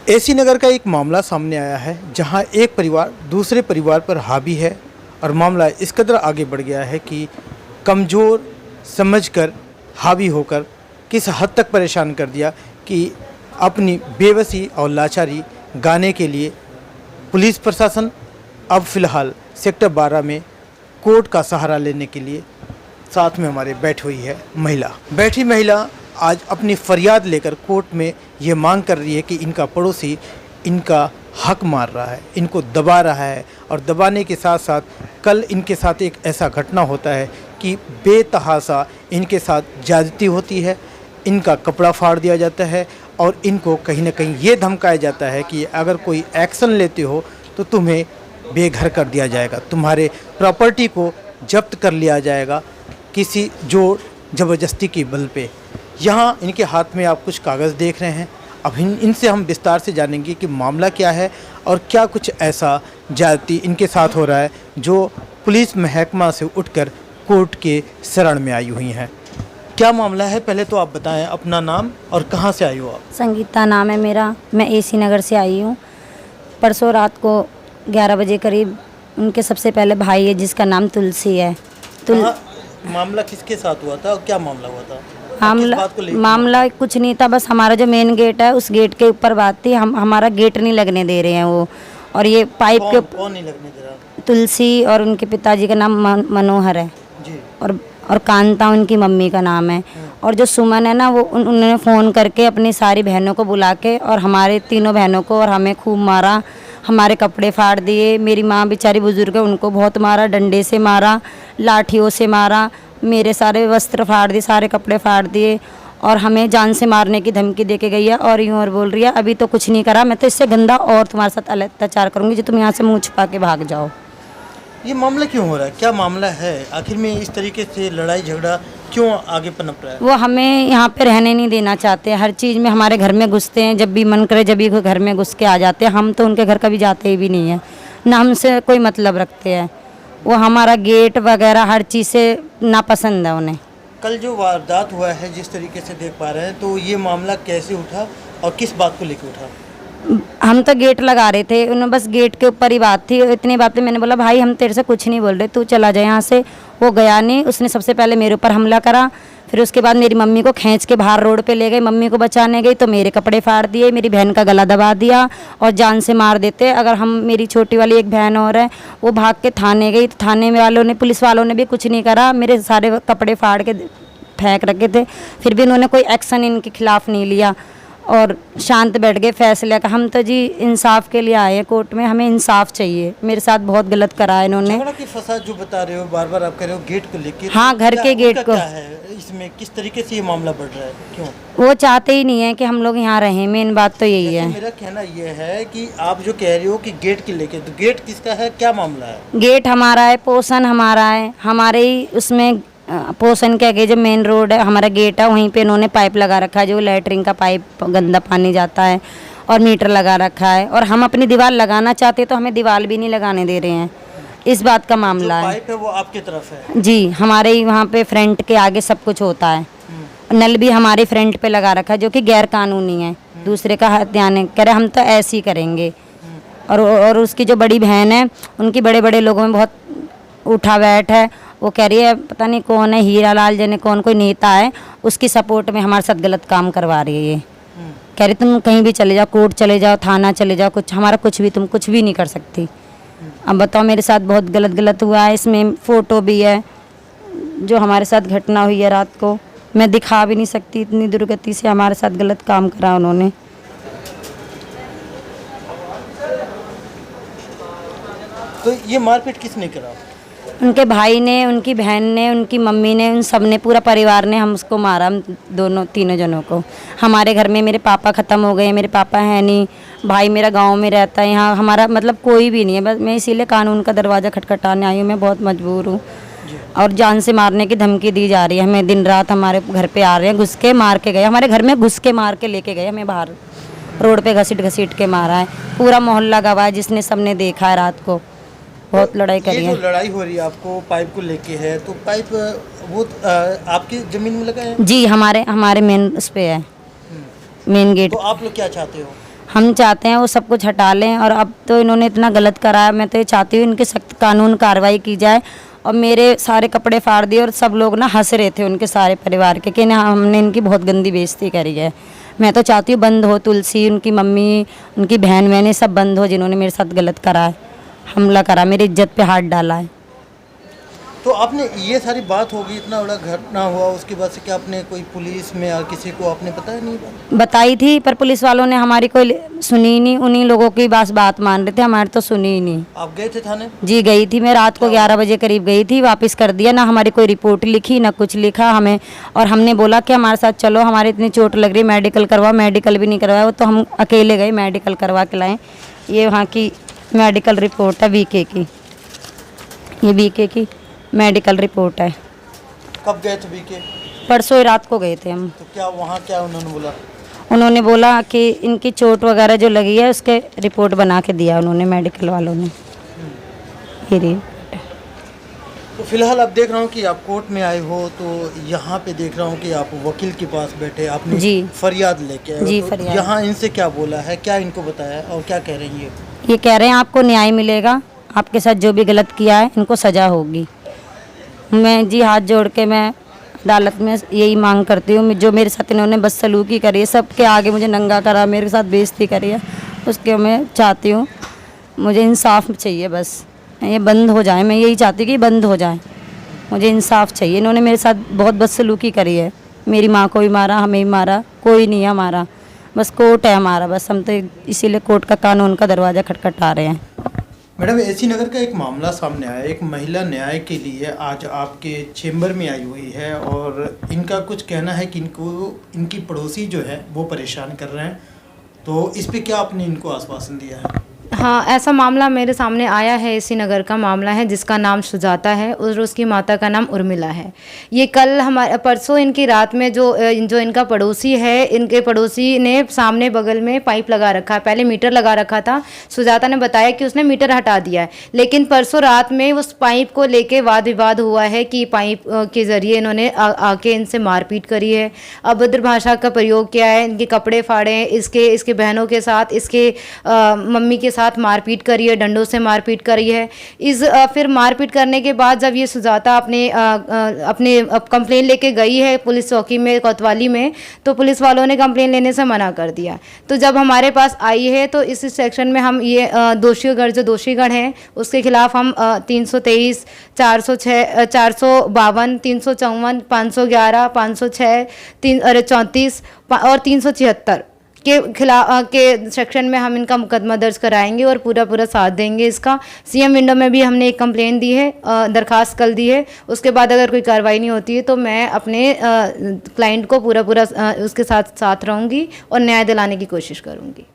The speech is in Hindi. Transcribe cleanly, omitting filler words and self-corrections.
एसी नगर का एक मामला सामने आया है जहां एक परिवार दूसरे परिवार पर हावी है और मामला इस कदर आगे बढ़ गया है कि कमज़ोर समझकर हावी होकर किस हद तक परेशान कर दिया कि अपनी बेबसी और लाचारी गाने के लिए पुलिस प्रशासन अब फ़िलहाल सेक्टर 12 में कोर्ट का सहारा लेने के लिए साथ में हमारे बैठी हुई है महिला आज अपनी फरियाद लेकर कोर्ट में ये मांग कर रही है कि इनका पड़ोसी इनका हक मार रहा है, इनको दबा रहा है और दबाने के साथ साथ कल इनके साथ एक ऐसा घटना होता है कि बेतहासा इनके साथ ज़्यादती होती है, इनका कपड़ा फाड़ दिया जाता है और इनको कहीं ना कहीं ये धमकाया जाता है कि अगर कोई एक्शन लेते हो तो तुम्हें बेघर कर दिया जाएगा, तुम्हारे प्रॉपर्टी को जब्त कर लिया जाएगा किसी जोर ज़बरदस्ती के बल पे। यहाँ इनके हाथ में आप कुछ कागज़ देख रहे हैं। अब इनसे हम विस्तार से जानेंगे कि मामला क्या है और क्या कुछ ऐसा ज्यादती इनके साथ हो रहा है जो पुलिस महकमा से उठकर कोर्ट के शरण में आई हुई हैं। क्या मामला है, पहले तो आप बताएं अपना नाम और कहाँ से आई हो आप? संगीता नाम है मेरा, मैं एसी नगर से आई हूँ। परसों रात को 11 बजे करीब उनके सबसे पहले भाई है जिसका नाम तुलसी है। मामला किसके साथ हुआ था और क्या मामला हुआ था? मामला कुछ नहीं था, बस हमारा जो मेन गेट है उस गेट के ऊपर बात थी। हमारा गेट नहीं लगने दे रहे हैं वो, और ये पाइप के कौन नहीं लगने दे रहा? तुलसी और उनके पिताजी का नाम मनोहर है जी। और कांता उनकी मम्मी का नाम है। और जो सुमन है ना, वो उन्होंने फ़ोन करके अपनी सारी बहनों को बुला के और हमारे तीनों बहनों को और हमें खूब मारा, हमारे कपड़े फाड़ दिए। मेरी माँ बेचारी बुजुर्ग है, उनको बहुत मारा, डंडे से मारा, लाठियों से मारा, मेरे सारे वस्त्र फाड़ दिए, सारे कपड़े फाड़ दिए और हमें जान से मारने की धमकी दे के गई है। और यूँ और बोल रही है अभी तो कुछ नहीं करा, मैं तो इससे गंदा और तुम्हारे साथ अत्याचार करूँगी जो तुम यहाँ से मुँह छुपा के भाग जाओ। ये मामला क्यों हो रहा है, क्या मामला है आखिर में? इस तरीके से लड़ाई झगड़ा क्यों आगे पनप रहा है? वो हमें यहाँ पे रहने नहीं देना चाहते, हर चीज़ में हमारे घर में घुसते हैं, जब भी मन करे जब भी कोई घर में घुस के आ जाते हैं। हम तो उनके घर कभी जाते ही भी नहीं है, ना हमसे कोई मतलब रखते हैं। वो हमारा गेट वगैरह हर चीज़ से नापसंद है उन्हें। कल जो वारदात हुआ है जिस तरीके से देख पा रहे हैं, तो ये मामला कैसे उठा और किस बात को लेकर उठा? हम तो गेट लगा रहे थे, उन्हें बस गेट के ऊपर ही बात थी। इतनी बात पे मैंने बोला भाई हम तेरे से कुछ नहीं बोल रहे, तू चला जाए यहाँ से। वो गया नहीं, उसने सबसे पहले मेरे ऊपर हमला करा, फिर उसके बाद मेरी मम्मी को खींच के बाहर रोड पे ले गए। मम्मी को बचाने गई तो मेरे कपड़े फाड़ दिए, मेरी बहन का गला दबा दिया और जान से मार देते। अगर हम, मेरी छोटी वाली एक बहन और है, वो भाग के थाने गई तो थाने में वालों ने, पुलिस वालों ने भी कुछ नहीं करा, मेरे सारे कपड़े फाड़ के फेंक रखे थे। फिर भी उन्होंने कोई एक्शन इनके खिलाफ़ नहीं लिया और शांत बैठ गए फैसले का। हम तो जी इंसाफ के लिए आए हैं कोर्ट में, हमें इंसाफ चाहिए। मेरे साथ बहुत गलत करा है इन्होंने। झगड़ा की फसाद जो बता रहे हो, बार बार आप कह रहे हो गेट को लेकर, हाँ, घर के गेट को। क्या है इसमें, किस तरीके से ये मामला बढ़ रहा है, क्यों? वो चाहते ही नहीं है कि हम लोग यहाँ रहें, मेन बात तो यही है। मेरा कहना ये है कि आप जो कह रहे हो कि गेट के लेके, तो गेट किसका है, क्या मामला है? गेट हमारा है, पोषण हमारा है, हमारे ही उसमें पोषण के आगे जो मेन रोड है हमारा गेट है, वहीं पे इन्होंने पाइप लगा रखा है, जो लैटरिन का पाइप, गंदा पानी जाता है, और मीटर लगा रखा है। और हम अपनी दीवार लगाना चाहते तो हमें दीवार भी नहीं लगाने दे रहे हैं। इस बात का मामला है। पाइप है वो आपकी तरफ है? जी, हमारे ही वहाँ पे फ्रंट के आगे सब कुछ होता है। नल भी हमारे फ्रंट पे लगा रखा है जो कि गैर कानूनी है, दूसरे का हत्याने करे, हम तो ऐसे ही करेंगे। और उसकी जो बड़ी बहन है, उनकी बड़े बड़े लोगों में बहुत उठा बैठ है। वो कह रही है पता नहीं कौन है, हीरा लाल जने कौन, कोई नेता है, उसकी सपोर्ट में हमारे साथ गलत काम करवा रही है। ये कह रही तुम कहीं भी चले जाओ, कोर्ट चले जाओ, थाना चले जाओ, कुछ हमारा कुछ भी, तुम कुछ भी नहीं कर सकती। अब बताओ, मेरे साथ बहुत गलत हुआ है। इसमें फ़ोटो भी है जो हमारे साथ घटना हुई है रात को, मैं दिखा भी नहीं सकती, इतनी दुर्गति से हमारे साथ गलत काम करा उन्होंने। तो ये मारपीट किसने करा? उनके भाई ने, उनकी बहन ने, उनकी मम्मी ने, उन सब ने, पूरा परिवार ने हम उसको मारा, दोनों तीनों जनों को। हमारे घर में मेरे पापा ख़त्म हो गए, मेरे पापा हैं नहीं, भाई मेरा गांव में रहता है, यहाँ हमारा मतलब कोई भी नहीं है। बस मैं इसीलिए कानून का दरवाज़ा खटखटाने आई हूँ, मैं बहुत मजबूर हूँ। और जान से मारने की धमकी दी जा रही है हमें, दिन रात हमारे घर पे आ रहे हैं, घुस के मार के गए, हमारे घर में घुस के मार के लेके गए, हमें बाहर रोड पे घसीट के मारा है। पूरा मोहल्ला गवाह है, जिसने सबने देखा है रात को, बहुत लड़ाई करी है। जो लड़ाई हो रही है आपको पाइप को लेके है, तो पाइप वो आपकी ज़मीन में लगा है? जी, हमारे मेन उस पे है, मेन गेट। तो आप लोग क्या चाहते हो? हम चाहते हैं वो सब कुछ हटा लें। और अब तो इन्होंने इतना गलत करा है, मैं तो ये चाहती हूँ इनकी सख्त कानून कार्रवाई की जाए। और मेरे सारे कपड़े फाड़ दिए और सब लोग ना हंस रहे थे उनके सारे परिवार के कि ना हमने इनकी बहुत गंदी बेइज्जती करी है। मैं तो चाहती हूँ बंद हो, तुलसी, उनकी मम्मी, उनकी बहन बहनें सब बंद हो, जिन्होंने मेरे साथ गलत करा है, हमला करा, मेरी इज्जत पे हाथ डाला है। तो आपने ये सारी बात होगी, इतना बड़ा घटना हुआ, उसके बाद से क्या आपने कोई पुलिस में या किसी को आपने बताया नहीं? बताई थी पर पुलिस वालों ने हमारी कोई सुनी ही नहीं, उन्हीं लोगों की बस बात मान रहे थे, हमारी तो सुनी ही नहीं। आप गए थे थाने? जी गई थी, मैं रात को 11 बजे करीब गई थी, वापस कर दिया, ना हमारी कोई रिपोर्ट लिखी ना कुछ लिखा हमें। और हमने बोला कि हमारे साथ चलो, हमारे इतनी चोट लग रही है, मेडिकल करवाओ, मेडिकल भी नहीं करवाया, वो तो हम अकेले गए मेडिकल करवा के लाएँ। ये वहाँ की मेडिकल रिपोर्ट है वीके की, ये वीके की मेडिकल रिपोर्ट है। कब गए थे बीके? परसों ही रात को गए थे हम। तो क्या वहाँ क्या उन्होंने बोला? उन्होंने बोला कि इनकी चोट वगैरह जो लगी है उसके रिपोर्ट बना के दिया उन्होंने, मेडिकल वालों ने। ये तो फिलहाल आप देख रहा हूँ कि आप कोर्ट में आए हो, तो यहाँ पे देख रहा हूँ कि आप वकील के पास बैठे, आपने जी फरियाद लेके आए हो। जी, तो फरियाद। यहाँ इनसे क्या बोला है, क्या इनको बताया और क्या कह रही है? ये कह रहे हैं आपको न्याय मिलेगा, आपके साथ जो भी गलत किया है इनको सज़ा होगी। मैं जी हाथ जोड़ के मैं अदालत में यही मांग करती हूँ, जो मेरे साथ इन्होंने बदसलूकी करी है, सबके आगे मुझे नंगा करा, मेरे साथ बेइज्जती करी है, उसके मैं चाहती हूँ मुझे इंसाफ चाहिए, बस ये बंद हो जाए। मैं यही चाहती हूँ कि बंद हो जाए, मुझे इंसाफ चाहिए। इन्होंने मेरे साथ बहुत बदसलूकी करी है, मेरी माँ को भी मारा, हमें भी मारा, कोई नहीं है हमारा, बस कोर्ट है हमारा, बस हम तो इसीलिए कोर्ट का कानून का दरवाज़ा खटखटा रहे हैं। मैडम, एसी नगर का एक मामला सामने आया, एक महिला न्याय के लिए आज आपके चेंबर में आई हुई है और इनका कुछ कहना है कि इनकी पड़ोसी जो है वो परेशान कर रहे हैं, तो इस पे क्या आपने इनको आश्वासन दिया है? हाँ, ऐसा मामला मेरे सामने आया है, एसी नगर का मामला है जिसका नाम सुजाता है और उसकी माता का नाम उर्मिला है। ये कल हमारे परसों इनकी रात में जो इनका पड़ोसी है, इनके पड़ोसी ने सामने बगल में पाइप लगा रखा है, पहले मीटर लगा रखा था। सुजाता ने बताया कि उसने मीटर हटा दिया है, लेकिन परसों रात में उस पाइप को लेके वाद विवाद हुआ है कि पाइप के ज़रिए इन्होंने आके इनसे मारपीट करी है, अभद्र भाषा का प्रयोग किया है, इनके कपड़े फाड़े हैं, इसके बहनों के साथ, इसके मम्मी के साथ मारपीट करी है, डंडों से मारपीट करी है। फिर मारपीट करने के बाद जब ये सुजाता अपने कंप्लेन लेके गई है पुलिस चौकी में कोतवाली में, तो पुलिस वालों ने कंप्लेन लेने से मना कर दिया। तो जब हमारे पास आई है तो इस सेक्शन में हम ये दोषीगण जो दोषीगण हैं उसके खिलाफ हम 323, 406, 452, 354, 511, 506, 34 और 376 के खिलाफ के सेक्शन में हम इनका मुकदमा दर्ज कराएंगे और पूरा साथ देंगे इसका। सीएम विंडो में भी हमने एक कंप्लेन दी है, दरखास्त कल दी है। उसके बाद अगर कोई कार्रवाई नहीं होती है तो मैं अपने क्लाइंट को पूरा उसके साथ रहूँगी और न्याय दिलाने की कोशिश करूँगी।